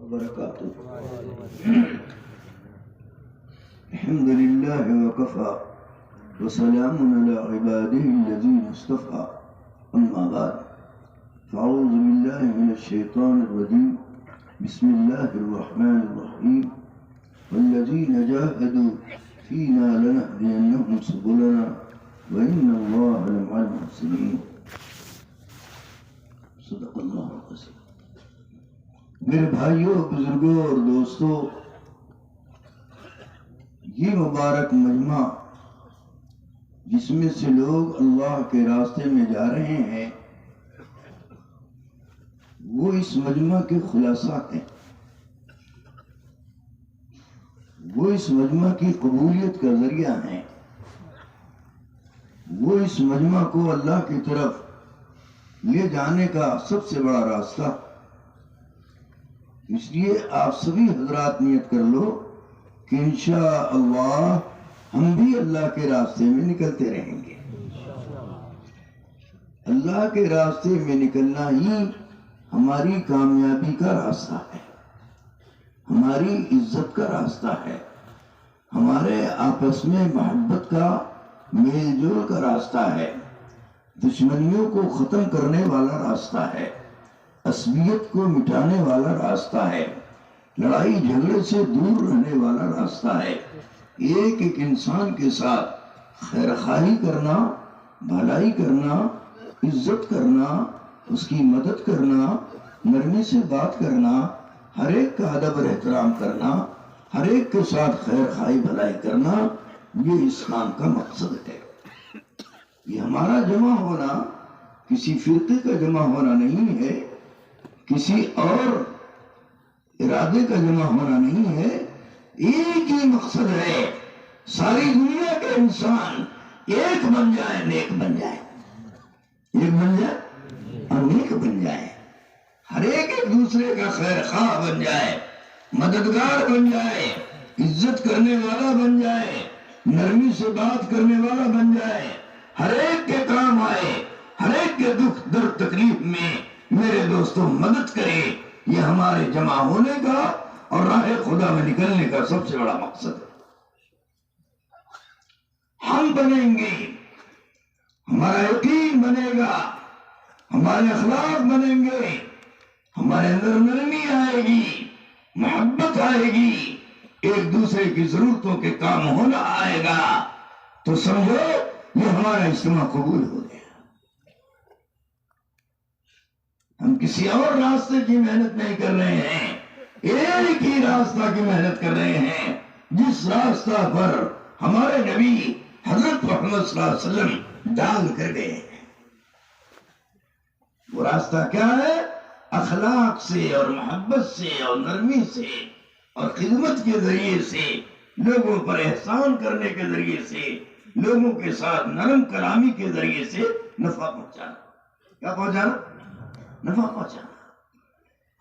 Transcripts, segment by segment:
وبركاته. الحمد لله وكفى وسلام على عباده الذين اصطفى. أما بعد فأعوذ بالله من الشيطان الرجيم. بسم الله الرحمن الرحيم. والذين جاهدوا فينا لنهدينهم سبلنا وإن الله لمع المحسنين. صدق اللہ العظیم. میرے بھائیوں، بزرگوں اور دوستوں، یہ مبارک مجمع جس میں سے لوگ اللہ کے راستے میں جا رہے ہیں، وہ اس مجمع کے خلاصہ ہیں. وہ اس مجمع کی قبولیت کا ذریعہ ہیں. وہ اس مجمع کو اللہ کی طرف لے جانے کا سب سے بڑا راستہ. اس لیے آپ سبھی حضرات نیت کر لو کہ انشاءاللہ ہم بھی اللہ کے راستے میں نکلتے رہیں گے. اللہ کے راستے میں نکلنا ہی ہماری کامیابی کا راستہ ہے، ہماری عزت کا راستہ ہے، ہمارے آپس میں محبت کا میل جول کا راستہ ہے، دشمنیوں کو ختم کرنے والا راستہ ہے، عصبیت کو مٹانے والا راستہ ہے، لڑائی جھگڑے سے دور رہنے والا راستہ ہے. ایک ایک انسان کے ساتھ خیر خواہی کرنا، بھلائی کرنا، عزت کرنا، اس کی مدد کرنا، نرمی سے بات کرنا، ہر ایک کا ادب اور احترام کرنا، ہر ایک کے ساتھ خیر خواہی بھلائی کرنا، یہ اسلام کا مقصد ہے. یہ ہمارا جمع ہونا کسی فرقے کا جمع ہونا نہیں ہے، کسی اور ارادے کا جمع ہونا نہیں ہے. ایک ہی مقصد ہے، ساری دنیا کے انسان ایک بن جائے، نیک بن جائے، ایک بن جائے اور نیک بن جائے. ہر ایک ایک دوسرے کا خیر خواہ بن جائے، مددگار بن جائے، عزت کرنے والا بن جائے، نرمی سے بات کرنے والا بن جائے، ہر ایک کے کام آئے، ہر ایک کے دکھ درد تکلیف میں میرے دوستوں مدد کرے. یہ ہمارے جمع ہونے کا اور راہ خدا میں نکلنے کا سب سے بڑا مقصد ہے. ہم بنیں گے، ہمارا یقین بنے گا، ہمارے اخلاق بنیں گے، ہمارے اندر نرمی آئے گی، محبت آئے گی، ایک دوسرے کی ضرورتوں کے کام ہونا آئے گا، تو سمجھو یہ ہمارا اجتماع قبول ہو گیا. ہم کسی اور راستے کی محنت نہیں کر رہے ہیں، ایک ہی راستہ کی محنت کر رہے ہیں، جس راستہ پر ہمارے نبی حضرت محمد صلی اللہ علیہ وسلم ڈال کر گئے ہیں. وہ راستہ کیا ہے؟ اخلاق سے اور محبت سے اور نرمی سے اور خدمت کے ذریعے سے، لوگوں پر احسان کرنے کے ذریعے سے، لوگوں کے ساتھ نرم کلامی کے ذریعے سے نفع پہنچانا. کیا پہنچانا؟ نفع پہنچانا.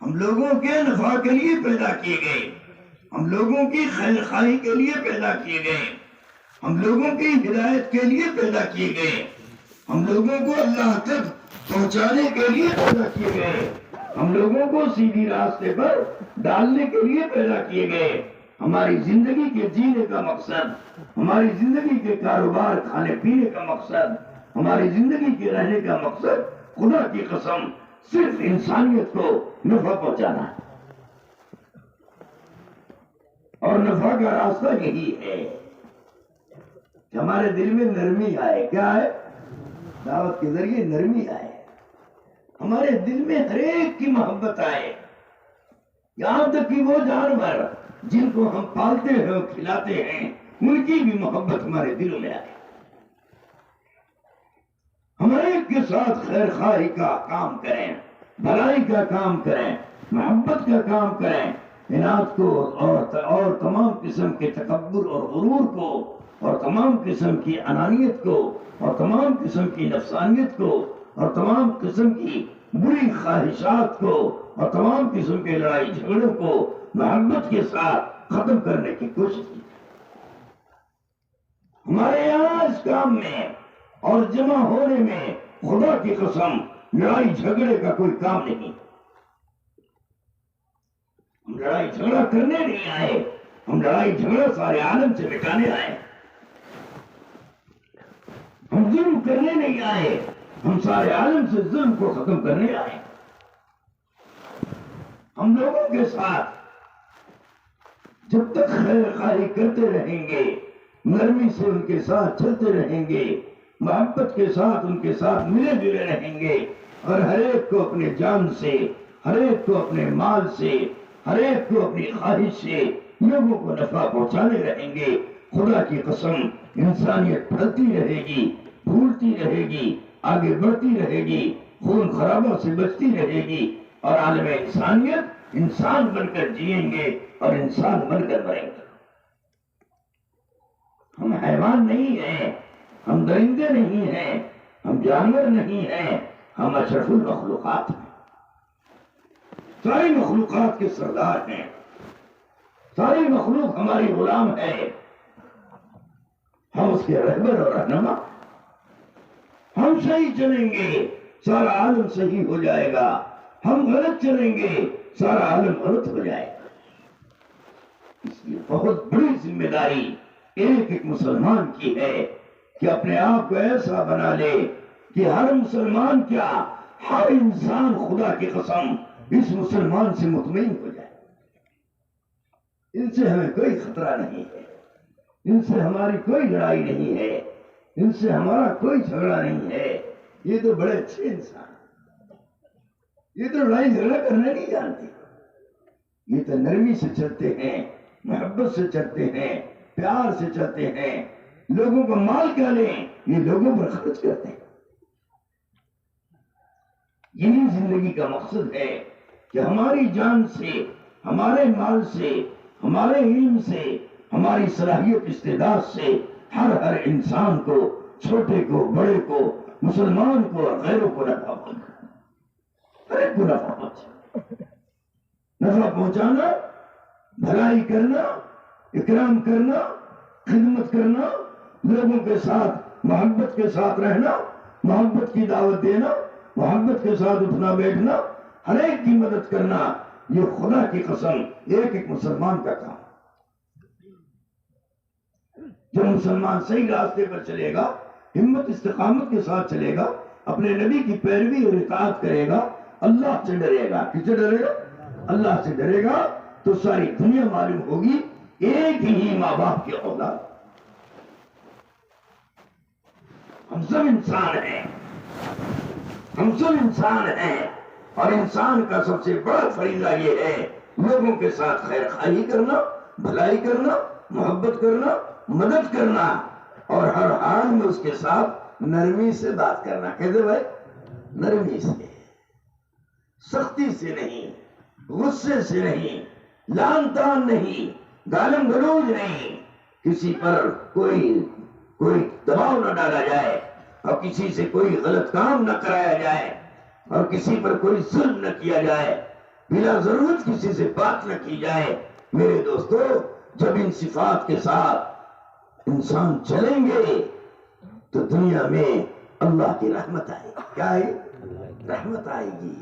ہم لوگوں کے نفع کے لیے پیدا کیے گئے، ہم لوگوں کی خیر خواہی کے لیے پیدا کیے گئے، ہم لوگوں کی ہدایت کے لیے پیدا کیے گئے، ہم لوگوں کو اللہ تک پہنچانے کے لیے پیدا کیے گئے، ہم لوگوں کو سیدھی راستے پر ڈالنے کے لیے پیدا کیے گئے. ہماری زندگی کے جینے کا مقصد، ہماری زندگی کے کاروبار کھانے پینے کا مقصد، ہماری زندگی کے رہنے کا مقصد خدا کی قسم صرف انسانیت کو نفع پہنچانا ہے. اور نفع کا راستہ یہی ہے کہ ہمارے دل میں نرمی آئے. کیا ہے؟ دعوت کے ذریعے نرمی آئے، ہمارے دل میں ہر ایک کی محبت آئے، یہاں تک کہ وہ جانور جن کو ہم پالتے ہیں اور کھلاتے ہیں ان کی بھی محبت ہمارے دلوں میں آئے. ہم ایک کے ساتھ خیر خواہی کا کام کریں، بھلائی کا کام کریں، محبت کا کام کریں، اناد کو اور تمام قسم کے تکبر اور غرور کو اور تمام قسم کی انانیت کو اور تمام قسم کی نفسانیت کو اور تمام قسم کی بری خواہشات کو اور تمام قسم کے لڑائی جھگڑوں کو محبت کے ساتھ ختم کرنے کی کوشش کی. ہمارے یہاں اس کام میں اور جمع ہونے میں خدا کی قسم لڑائی جھگڑے کا کوئی کام نہیں. ہم لڑائی جھگڑا کرنے نہیں آئے، ہم لڑائی جھگڑا سارے عالم سے مٹانے آئے۔ ہم ظلم کرنے نہیں آئے، ہم سارے عالم سے ظلم کو ختم کرنے آئے۔ ہم لوگوں کے ساتھ جب تک خیر خواہی کرتے رہیں گے، نرمی سے ان کے ساتھ چلتے رہیں گے، محبت کے ساتھ ان کے ساتھ ملے جلے رہیں گے، اور ہر ایک کو اپنے جان سے، ہر ایک کو اپنے مال سے، ہر ایک کو اپنی خواہش سے لوگوں کو نفع پہنچانے رہیں گے، خدا کی قسم انسانیت پھلتی رہے گی، پھولتی رہے گی، آگے بڑھتی رہے گی، خون خرابہ سے بچتی رہے گی، اور عالم انسانیت انسان بن کر جئیں گے اور انسان بن کر مریں گے۔ ہم حیوان نہیں ہیں، ہم درندے نہیں ہیں، ہم جانور نہیں ہیں، ہم اشرف المخلوقات ہیں۔ ساری مخلوقات کے سردار ہیں، ساری مخلوق ہماری غلام ہے، ہم اس کے رہبر اور رہنما۔ ہم صحیح چلیں گے سارا عالم صحیح ہو جائے گا، ہم غلط چلیں گے سارا عالم غلط ہو جائے گا۔ اس لیے بہت بڑی ذمہ داری ایک ایک مسلمان کی ہے کہ اپنے آپ کو ایسا بنا لے کہ ہر مسلمان کیا، ہر انسان خدا کی قسم اس مسلمان سے مطمئن ہو جائے۔ ان سے ہمیں کوئی خطرہ نہیں ہے، ان سے ہماری کوئی لڑائی نہیں ہے، ان سے ہمارا کوئی جھگڑا نہیں ہے۔ یہ تو بڑے اچھے انسان ہیں، یہ تو لڑائی جھگڑا کرنا نہیں جانتے، یہ تو نرمی سے چلتے ہیں، محبت سے چلتے ہیں، پیار سے چلتے ہیں، لوگوں کو مال کیا لیں، یہ لوگوں پر خرچ کرتے ہیں۔ یہی زندگی کا مقصد ہے کہ ہماری جان سے، ہمارے مال سے، ہمارے علم سے، ہماری صلاحیت استعداد سے ہر انسان کو، چھوٹے کو، بڑے کو، مسلمان کو اور غیروں کو نفع پہنچانا، ہر ایک کو نفع پہنچانا، نفع پہنچانا، بھلائی کرنا، اکرام کرنا، خدمت کرنا، لوگوں کے ساتھ محبت کے ساتھ رہنا، محبت کی دعوت دینا، محبت کے ساتھ اٹھنا بیٹھنا، ہر ایک کی مدد کرنا، یہ خدا کی قسم ایک ایک مسلمان کا کام۔ جو مسلمان صحیح راستے پر چلے گا، ہمت استقامت کے ساتھ چلے گا، اپنے نبی کی پیروی اور اطاعت کرے گا، اللہ سے ڈرے گا۔ کس سے ڈرے گا؟ اللہ سے ڈرے گا، تو ساری دنیا معلوم ہوگی ایک ہی ماں باپ کی اولاد۔ ہم سب انسان ہیں، ہم سب انسان ہیں، اور انسان کا سب سے بڑا فریضہ یہ ہے لوگوں کے ساتھ خیر خواہی کرنا، بھلائی کرنا، محبت کرنا، مدد کرنا، اور ہر حال میں اس کے ساتھ نرمی سے بات کرنا۔ کہتے بھائی نرمی سے، سختی سے نہیں، غصے سے نہیں، لان تان نہیں، گالم گلوج نہیں، کسی پر کوئی دباؤ نہ ڈالا جائے، اور کسی سے کوئی غلط کام نہ کرایا جائے، اور کسی پر کوئی ظلم نہ کیا جائے، بلا ضرورت کسی سے بات نہ کی جائے۔ میرے دوستو، جب ان صفات کے ساتھ انسان چلیں گے تو دنیا میں اللہ کی رحمت آئے گی۔ کیا ہے؟ رحمت آئے گی،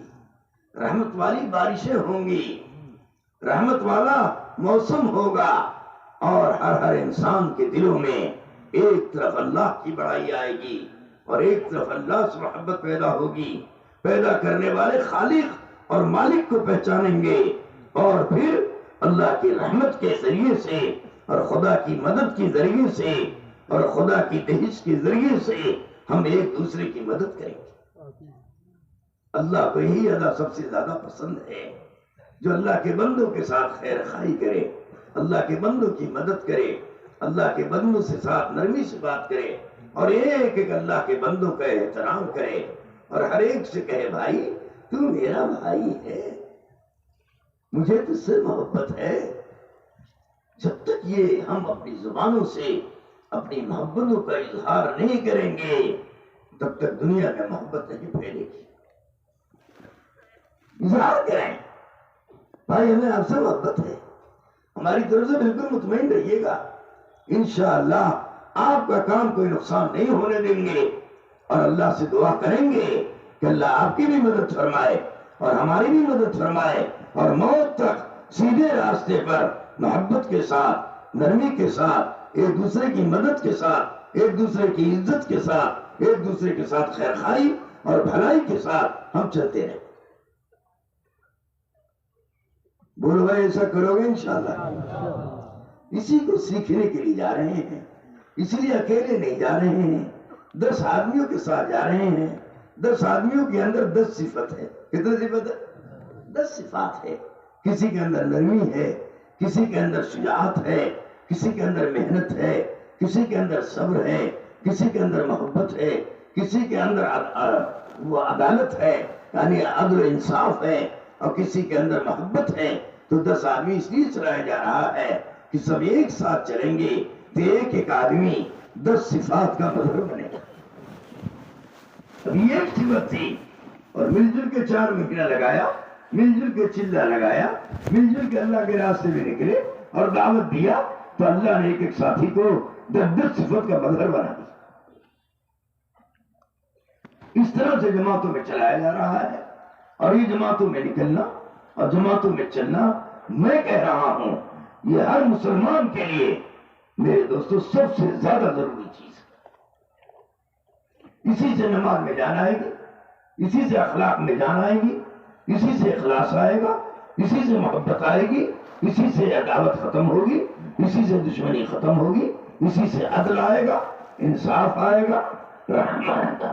رحمت والی بارشیں ہوں گی، رحمت والا موسم ہوگا، اور ہر انسان کے دلوں میں ایک طرف اللہ کی بڑائی آئے گی اور ایک طرف اللہ سے محبت پیدا ہوگی۔ پیدا کرنے والے خالق اور مالک کو پہچانیں گے، اور پھر اللہ کی رحمت کے ذریعے سے اور خدا کی مدد کے ذریعے سے اور خدا کی بہشت کے ذریعے سے ہم ایک دوسرے کی مدد کریں گے۔ اللہ کو یہی ادا سب سے زیادہ پسند ہے، جو اللہ کے بندوں کے ساتھ خیر خواہی کرے، اللہ کے بندوں کی مدد کرے، اللہ کے بندوں سے ساتھ نرمی سے بات کرے، اور ایک ایک اللہ کے بندوں کا احترام کرے، اور ہر ایک سے کہے بھائی تو میرا بھائی ہے، مجھے تجھ سے محبت ہے۔ جب تک یہ ہم اپنی زبانوں سے اپنی محبتوں کا اظہار نہیں کریں گے، تب تک دنیا میں محبت نہیں پھیلے گی۔ اظہار کریں بھائی ہمیں آپ سے محبت ہے، ہماری طرف سے بالکل مطمئن رہیے گا، انشاءاللہ آپ کا کام کوئی نقصان نہیں ہونے دیں گے، اور اللہ سے دعا کریں گے کہ اللہ آپ کی بھی مدد فرمائے اور ہماری بھی مدد فرمائے، اور موت تک سیدھے راستے پر محبت کے ساتھ، نرمی کے ساتھ، ایک دوسرے کی مدد کے ساتھ، ایک دوسرے کی عزت کے ساتھ، ایک دوسرے کے ساتھ خیر خواہی اور بھلائی کے ساتھ ہم چلتے رہیں۔ بولو بھائی ایسا کرو گے انشاءاللہ؟ اسی کو سیکھنے کے لیے جا رہے ہیں، اس لیے اکیلے نہیں جا رہے ہیں، 10 آدمیوں کے ساتھ جا رہے ہیں۔ 10 آدمیوں کے اندر 10 صفت ہے۔ کتنے صفت ہے؟ 10 صفات ہے۔ کسی کے اندر نرمی ہے، کسی کے اندر شجاعت ہے، کسی کے اندر محنت ہے، کسی کے اندر صبر ہے، کسی کے اندر محبت ہے، کسی کے اندر وہ عدالت ہے، یعنی عدل و انصاف ہے، اور کسی کے اندر محبت ہے۔ تو 10 آدمی اس لیے چلایا جا رہا ہے کہ سب ایک ساتھ چلیں گے تو ایک ایک آدمی 10 صفات کا مظہر بنے گا۔ ابھی ایک صفت تھی اور مل جل کے 4 مہینہ لگایا، مل جل کے چلہ لگایا، مل جل کے اللہ کے راستے میں نکلے اور دعوت دیا، تو اللہ نے ایک ایک ساتھی کو 10 صفت کا مظہر بنا دیا۔ اس طرح سے جماعتوں میں چلایا جا رہا ہے، اور یہ جماعتوں میں نکلنا اور جماعتوں میں چلنا، میں کہہ رہا ہوں یہ ہر مسلمان کے لیے میرے دوستو سب سے زیادہ ضروری چیز ہے۔ اسی سے نماز میں جان آئے گی، اسی سے اخلاق میں جان آئے گی، اسی سے اخلاص آئے گا، اسی سے محبت آئے گی، اسی سے عداوت ختم ہوگی، اسی سے دشمنی ختم ہوگی، اسی سے عدل آئے گا، انصاف آئے گا، رحمت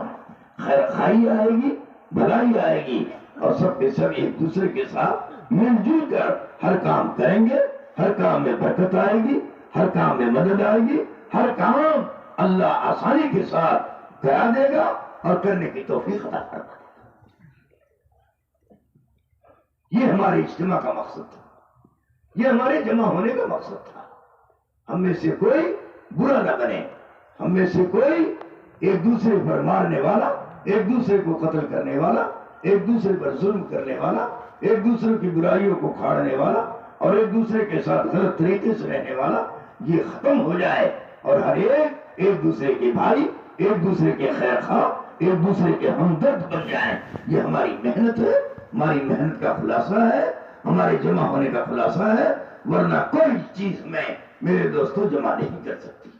خیر خواہی آئے گی، بھلائی آئے گی، اور سب کے سب ایک دوسرے کے ساتھ مل جل کر ہر کام کریں گے۔ ہر کام میں برکت آئے گی، ہر کام میں مدد آئے گی، ہر کام اللہ آسانی کے ساتھ کرا دے گا اور کرنے کی توفیق عطا فرما دے گا۔ یہ ہمارے اجتماع کا مقصد تھا، یہ ہمارے جمع ہونے کا مقصد تھا۔ ہم میں سے کوئی برا نہ بنے، ہم میں سے کوئی ایک دوسرے پر مارنے والا، ایک دوسرے کو قتل کرنے والا، ایک دوسرے پر ظلم کرنے والا، ایک دوسرے کی برائیوں کو کھاڑنے والا اور ایک دوسرے کے ساتھ غلط طریقے سے رہنے والا، یہ ختم ہو جائے، اور ہر ایک دوسرے کے بھائی، ایک دوسرے کے خیر خواہ، ایک دوسرے کے ہمدرد بن جائیں۔ یہ ہماری محنت ہے، ہماری محنت کا خلاصہ ہے، ہمارے جمع ہونے کا خلاصہ ہے، ورنہ کوئی چیز میں میرے دوستوں جمع نہیں کر سکتی۔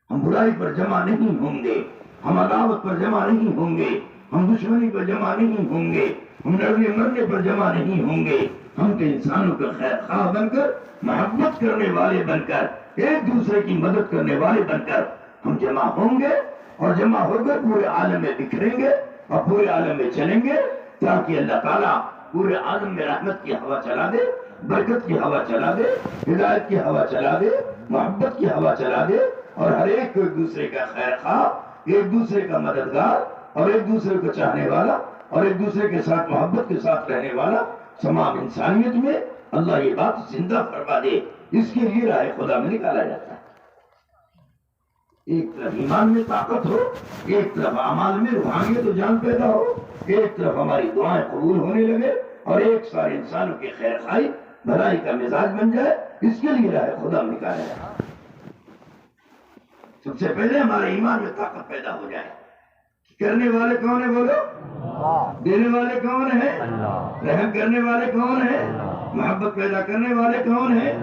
ہم برائی پر جمع نہیں ہوں گے، ہم عداوت پر جمع نہیں ہوں گے، ہم دشمنی پر جمع نہیں ہوں گے، ہم لڑنے مرنے پر جمع نہیں ہوں گے۔ ہم تو انسانوں کا خیر خواہ بن کر، محبت کرنے والے بن کر، ایک دوسرے کی مدد کرنے والے بن کر ہم جمع ہوں گے، اور جمع ہو کر پورے عالم میں بکھریں گے اور پورے عالم میں چلیں گے، تاکہ اللہ تعالیٰ پورے عالم میں رحمت کی ہوا چلا دے، برکت کی ہوا چلا دے، ہدایت کی ہوا چلا دے، محبت کی ہوا چلا دے، اور ہر ایک کو ایک دوسرے کا خیر خواہ، ایک دوسرے کا مددگار، اور ایک دوسرے کو چاہنے والا، اور ایک دوسرے کے ساتھ محبت کے ساتھ رہنے والا تمام انسانیت میں اللہ یہ بات زندہ فرما دے۔ اس کے لیے راہ خدا میں نکالا جاتا ہے۔ ایک طرف ایمان میں طاقت ہو، ایک طرف اعمال میں روحانیت و جان پیدا ہو، ایک طرف ہماری دعائیں قبول ہونے لگے، اور ایک سارے انسانوں کی خیر خواہی بھلائی کا مزاج بن جائے، اس کے لیے راہ خدا میں نکالا جاتا ہے۔ سب سے پہلے ہمارے ایمان میں طاقت پیدا ہو جائے۔ کرنے والے کون ہیں بولو؟ دینے والے کون ہیں؟ رحم کرنے والے کون ہیں؟ محبت پیدا کرنے والے کون ہیں؟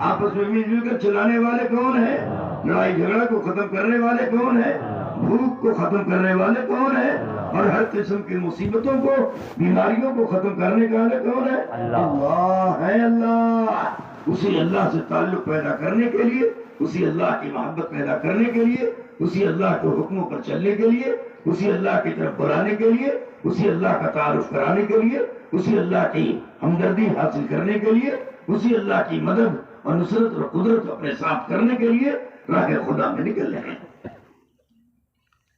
آپس میں مل جل کر چلانے والے کون ہیں؟ لڑائی جھگڑا کو ختم کرنے والے کون ہیں؟ بھوک کو ختم کرنے والے کون ہیں؟ اور ہر قسم کی مصیبتوں کو، بیماریوں کو ختم کرنے والے کون ہیں؟ اللہ ہے۔ اللہ، اسی اللہ سے تعلق پیدا کرنے کے لیے، اسی اللہ کی محبت پیدا کرنے کے لیے، اسی اللہ کے حکموں پر چلنے کے لیے، اسی اللہ کی طرف بلانے کے لیے، اسی اللہ کا تعارف کرانے کے لیے، اسی اللہ کی ہمدردی حاصل کرنے کے لیے، اسی اللہ کی مدد اور نصرت اور قدرت اپنے ساتھ کرنے کے لیے راہ خدا میں نکل رہے ہیں،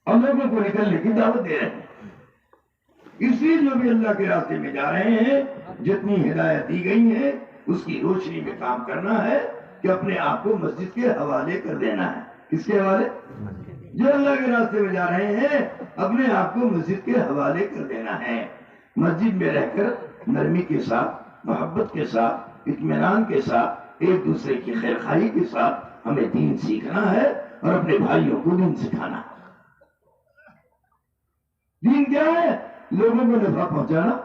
اور لوگوں کو نکلنے کی دعوت دے رہے ہیں۔ اس لیے جو بھی اللہ کے راستے میں جا رہے ہیں، جتنی ہدایت دی گئی ہے اس کی روشنی میں کام کرنا ہے کہ اپنے آپ کو مسجد کے حوالے کر دینا ہے۔ کس کے حوالے؟ جو اللہ کے راستے میں جا رہے ہیں اپنے آپ کو مسجد کے حوالے کر دینا ہے۔ مسجد میں رہ کر نرمی کے ساتھ، محبت کے ساتھ، اطمینان کے ساتھ، ایک دوسرے کی خیر خواہی کے ساتھ ہمیں دین سیکھنا ہے اور اپنے بھائیوں کو دین سکھانا ہے۔ دین کیا ہے؟ لوگوں کو نفع پہنچانا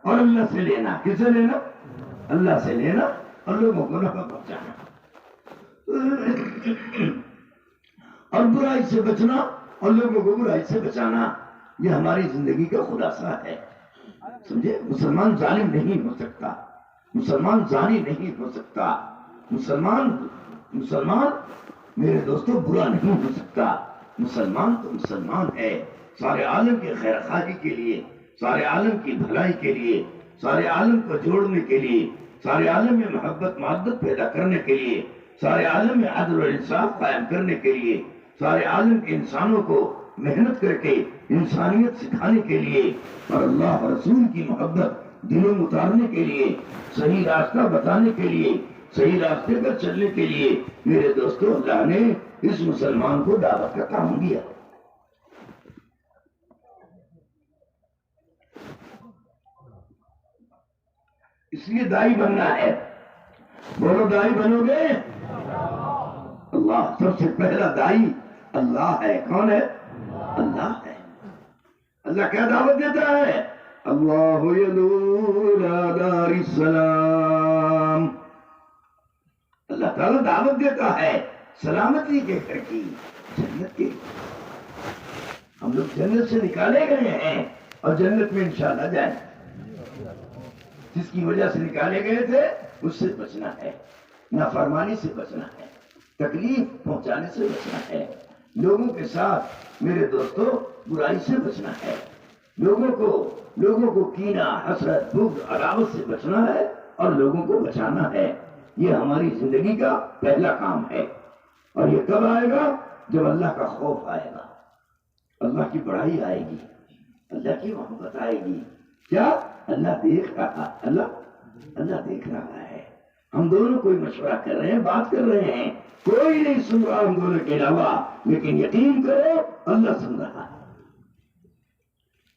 اور اللہ سے لینا۔ کس سے لینا؟ اللہ سے لینا اور لوگوں کو نفع پہنچانا، اور برائی سے بچنا اور لوگوں کو برائی سے بچانا، یہ ہماری زندگی کا خلاصہ ہے. سمجھے؟ مسلمان ظالم نہیں ہو سکتا، مسلمان زانی نہیں ہو سکتا، مسلمان میرے دوستو برا نہیں ہو سکتا. مسلمان تو مسلمان ہے، سارے عالم کے خیر خواہی کے لیے، سارے عالم کی بھلائی کے لیے، سارے عالم کو جوڑنے کے لیے، سارے عالم میں محبت محبت پیدا کرنے کے لیے، سارے عالم میں عدل و انصاف قائم کرنے کے لیے، سارے عالم کے انسانوں کو محنت کر کے انسانیت سکھانے کے لیے اور اللہ اور رسول کی محبت دلوں میں اتارنے کے لیے، صحیح راستہ بتانے کے لیے، صحیح راستے پر چلنے کے لیے میرے دوستو اللہ نے اس مسلمان کو دعوت کا کام دیا. اس لیے دائی بننا ہے. بولو دائی بنو گے؟ اللہ سب سے پہلا دائی اللہ ہے. کون ہے؟ اللہ ہے. اللہ کیا دعوت دیتا ہے؟ اللہ یدعو الی دار السلام. اللہ تعالیٰ دعوت دیتا ہے سلامتی کے گھر کی، جنت کی. ہم لوگ جنت سے نکالے گئے ہیں اور جنت میں انشاءاللہ جائیں. جس کی وجہ سے نکالے گئے تھے اس سے بچنا ہے، نافرمانی سے بچنا ہے، تکلیف پہنچانے سے بچنا ہے، لوگوں کے ساتھ میرے دوستو برائی سے بچنا ہے، لوگوں کو کینہ، حسرت، بغض، عداوت سے بچنا ہے اور لوگوں کو بچانا ہے. یہ ہماری زندگی کا پہلا کام ہے. اور یہ کب آئے گا؟ جب اللہ کا خوف آئے گا، اللہ کی بڑائی آئے گی، اللہ کی محبت آئے گی. کیا؟ اللہ دیکھ رہا، اللہ دیکھ رہا ہے. ہم دونوں کوئی مشورہ کر رہے ہیں، بات کر رہے ہیں، کوئی نہیں سن رہا ہم دونوں کے علاوہ، لیکن یقین کرو اللہ سن رہا ہے.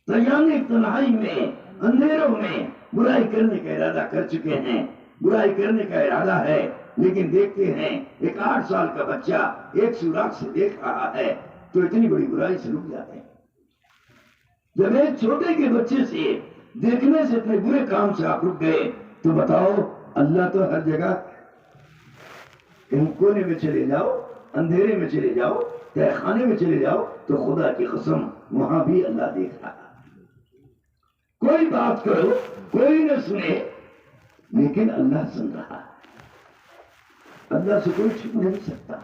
تیانے تنہائی میں، اندھیروں میں برائی کرنے کا ارادہ کر چکے ہیں، برائی کرنے کا ارادہ ہے، لیکن دیکھتے ہیں ایک 8 سال کا بچہ ایک سوراخ سے دیکھ رہا ہے تو اتنی بڑی برائی سے رک جاتے ہیں. جب ایک چھوٹے کے بچے سے دیکھنے سے اتنے برے کام سے آپ رک گئے تو بتاؤ اللہ تو ہر جگہ. کہیں کونے میں چلے جاؤ، اندھیرے میں چلے جاؤ، تہہ خانے میں چلے جاؤ تو خدا کی قسم وہاں بھی اللہ دیکھ رہا. کوئی بات کرو کوئی نہ سنے لیکن اللہ سن رہا ہے. اللہ سے کوئی چھپ نہیں سکتا،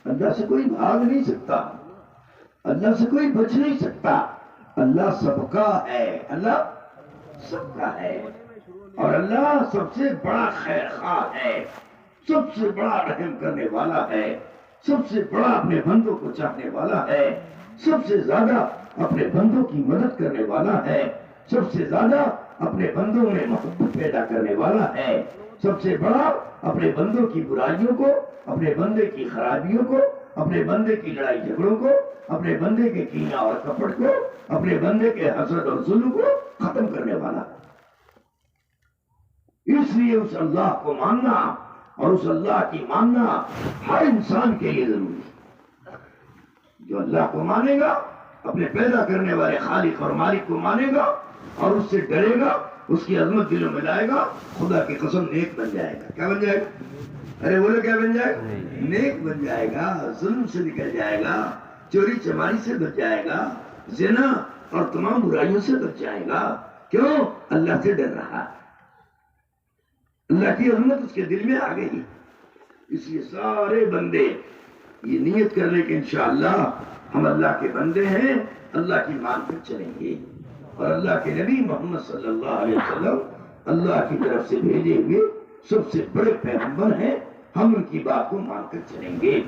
اللہ سے کوئی بھاگ نہیں سکتا، اللہ سے کوئی بچ نہیں سکتا. اللہ سب کا ہے، اللہ سب کا ہے، اور اللہ سب سے بڑا خیر خواہ ہے، سب سے بڑا رحم کرنے والا ہے، سب سے بڑا اپنے بندوں کو چاہنے والا ہے، سب سے زیادہ اپنے بندوں کی مدد کرنے والا ہے، سب سے زیادہ اپنے بندوں میں محبت پیدا کرنے والا ہے، سب سے بڑا اپنے بندوں کی برائیوں کو، اپنے بندے کی خرابیوں کو، اپنے بندے کی لڑائی جھگڑوں کو، اپنے بندے کے کینہ اور کپٹ کو، اپنے بندے کے حسد اور ظلم کو ختم کرنے والا. اس لیے اس اللہ کو ماننا اور اس اللہ کی ماننا ہر انسان کے لیے ضروری ہے. جو اللہ کو مانے گا، اپنے پیدا کرنے والے خالق اور مالک کو مانے گا اور اس سے ڈرے گا، اس کی عظمت دلوں میں لائے گا، خدا کی قسم نیک بن جائے گا. کیا بن جائے گا؟ ارے بولو کیا بن جائے گا؟ نیک بن جائے گا، ظلم سے نکل جائے گا، چوری چماری سے بچ جائے گا، زنا اور تمام برائیوں سے بچ جائے گا. کیوں؟ اللہ سے ڈر رہا، اللہ کی عظمت اس کے دل میں آ گئی. اس لیے سارے بندے یہ نیت کر لیں کہ انشاءاللہ ہم اللہ کے بندے ہیں، اللہ کی مان کر چلیں گے، اور اللہ کے نبی محمد صلی اللہ علیہ وسلم اللہ کی طرف سے بھیجے ہوئے سب سے بڑے پیغمبر ہیں، ہم ان کی بات کو مان کر چلیں گے.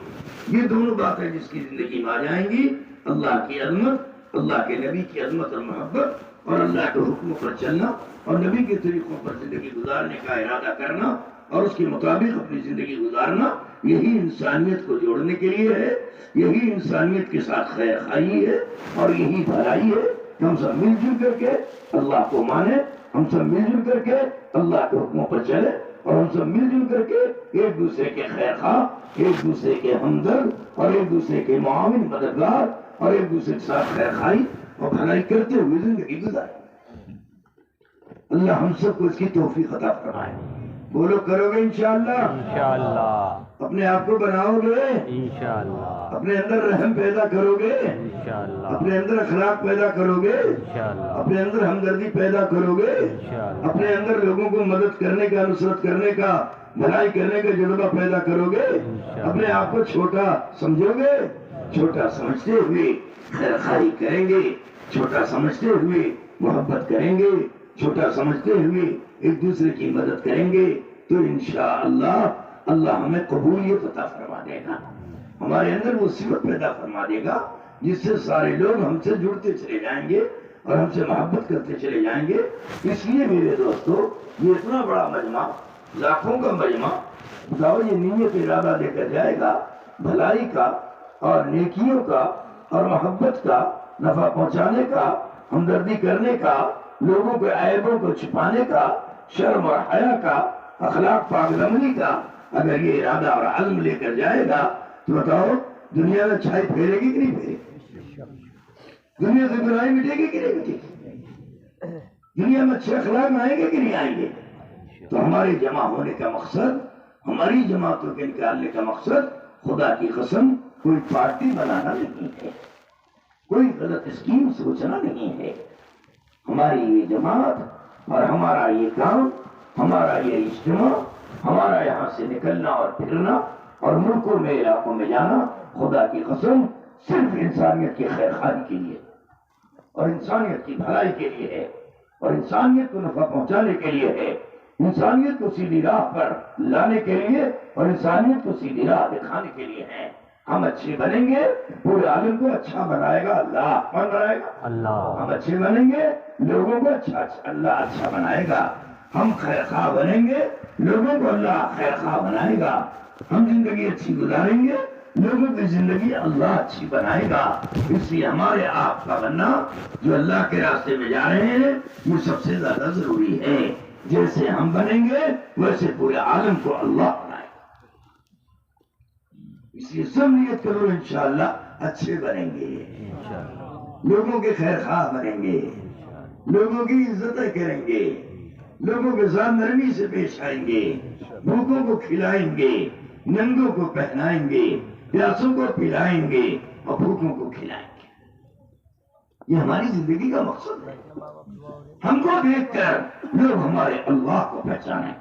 یہ دونوں باتیں جس کی زندگی میں آ جائیں گی، اللہ کی عظمت، اللہ کے نبی کی عظمت اور محبت، اور اللہ کے حکموں پر چلنا اور نبی کے طریقوں پر زندگی گزارنے کا ارادہ کرنا اور اس کے مطابق اپنی زندگی گزارنا، یہی انسانیت کو جوڑنے کے لیے ہے، یہی انسانیت کے ساتھ خیر خواہی ہے اور یہی بھلائی ہے. ہم سب مل جل کر کے اللہ کو مانیں، ہم سب مل جل کر کے اللہ کے حکموں پر چلیں، اور ہم سب مل جل کر کے ایک دوسرے کے خیر خواہ، ایک دوسرے کے ہمدرد اور ایک دوسرے کے معاون مددگار اور ایک دوسرے کے ساتھ خیر خواہی اور بھلائی کرتے ہوئے زندگی گزاریں. اللہ ہم سب کو اس کی توفیق عطا فرمائے. بولو کرو گے انشاءاللہ؟ انشاءاللہ اپنے آپ کو بناؤ گے؟ انشاءاللہ اپنے اندر رحم پیدا کرو گے؟ انشاءاللہ اپنے اندر اخلاق پیدا کرو گے؟ انشاءاللہ اپنے اندر ہمدردی پیدا کرو گے؟ انشاءاللہ اپنے اندر لوگوں کو مدد کرنے کا، نصرت کرنے کا، بھلائی کرنے کا جذبہ پیدا کرو گے؟ اپنے آپ کو چھوٹا سمجھو گے؟ چھوٹا سمجھتے ہوئے خیر خواہی کریں گے، چھوٹا سمجھتے ہوئے محبت کریں گے، چھوٹا سمجھتے ہوئے ایک دوسرے کی مدد کریں گے تو انشاءاللہ اللہ ہمیں قبولیت عطا فرما دے گا. ہمارے اندر وہ صفت پیدا فرما دے گا جس سے سارے لوگ ہم سے جڑتے چلے جائیں گے اور ہم سے محبت کرتے چلے جائیں گے. اس لیے میرے دوستو یہ اتنا بڑا مجمع، لاکھوں کا مجمع، بتاؤ یہ نیت ارادہ لے کر جائے گا بھلائی کا اور نیکیوں کا اور محبت کا، نفع پہنچانے کا، ہمدردی کرنے کا، لوگوں کے عیبوں کو چھپانے کا، شرم اور حیا کا، اخلاق پاک دامنی کا اگر یہ ارادہ اور عزم لے کر جائے گا تو بتاؤ دنیا میں چھائی پھیلے گی کہ نہیں پھیلے گی؟ دنیا سے برائی مٹے گی کہ نہیں مٹے گی؟ دنیا میں اچھے اخلاق آئیں گے کہ نہیں آئیں گے؟ تو ہمارے جمع ہونے کا مقصد، ہماری جماعتوں کے نکالنے کا مقصد خدا کی قسم کوئی پارٹی بنانا نہیں ہے، کوئی غلط اسکیم سوچنا نہیں ہے. ہماری یہ جماعت اور ہمارا یہ کام، ہمارا یہ اجتماع، ہمارا یہاں سے نکلنا اور پھرنا اور ملکوں میں، علاقوں میں جانا خدا کی قسم صرف انسانیت کی خیر خواہی کے لیے اور انسانیت کی بھلائی کے لیے ہے اور انسانیت کو نفع پہنچانے کے لیے ہے، انسانیت کو سیدھی راہ پر لانے کے لیے اور انسانیت کو سیدھی راہ دکھانے کے لیے ہے. ہم اچھے بنیں گے پورے عالم کو اچھا بنائے گا اللہ. کون بنائے گا؟ اللہ. ہم اچھے بنیں گے لوگوں کو اللہ اچھا بنائے گا. ہم خیر خواہ بنیں گے لوگوں کو اللہ خیر خواہ بنائے گا. ہم زندگی اچھی گزاریں گے لوگوں کی زندگی اللہ اچھی بنائے گا. اس لیے ہمارے آپ کا بننا جو اللہ کے راستے میں جا رہے ہیں یہ سب سے زیادہ ضروری ہے. جیسے ہم بنیں گے ویسے پورے عالم کو اللہ بنائے گا. اس لیے سب نیت کرو انشاءاللہ اچھے بنیں گے، لوگوں کے خیر خواہ بنیں گے، لوگوں کی عزتیں کریں گے، لوگوں کے ساتھ نرمی سے پیش آئیں گے، بھوکوں کو کھلائیں گے، ننگوں کو پہنائیں گے، پیاسوں کو پلائیں گے اور بھوکوں کو کھلائیں گے. یہ ہماری زندگی کا مقصد ہے. ہم کو دیکھ کر لوگ ہمارے اللہ کو پہچانیں،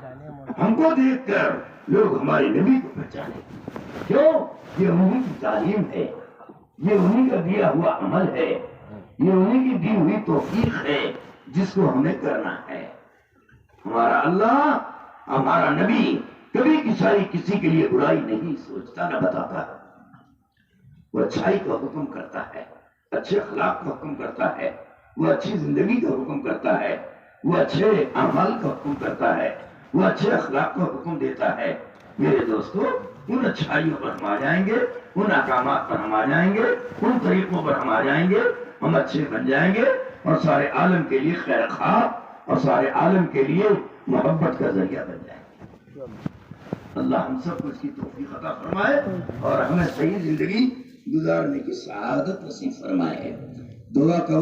ہم کو دیکھ کر لوگ ہمارے نبی کو پہچانیں. کیوں؟ یہ انہیں کی تعلیم ہے، یہ انہیں کا دیا ہوا عمل ہے، یہ انہیں کی دی ہوئی توفیق ہے جس کو ہمیں کرنا ہے. ہمارا اللہ، ہمارا نبی کبھی کسی کے لیے برائی نہیں سوچتا نہ بتاتا. وہ اچھائی کا حکم کرتا ہے، اچھے اخلاق کا حکم کرتا ہے، وہ اچھی زندگی کا حکم کرتا ہے، وہ اچھے اعمال کا حکم کرتا ہے، وہ اچھے اخلاق کا حکم دیتا ہے. میرے دوستو ان اچھائیوں پر ہم آ جائیں گے، ان احکامات پر ہم آ جائیں گے، ان طریقوں پر ہم آ جائیں گے، ہم اچھے بن جائیں گے اور سارے عالم کے لیے خیر خواہ اور سارے عالم کے لیے محبت کا ذریعہ بن جائیں گے. اللہ ہم سب کو اس کی توفیق عطا فرمائے اور ہمیں صحیح زندگی گزارنے کی سعادت نصیب فرمائے. دعا کا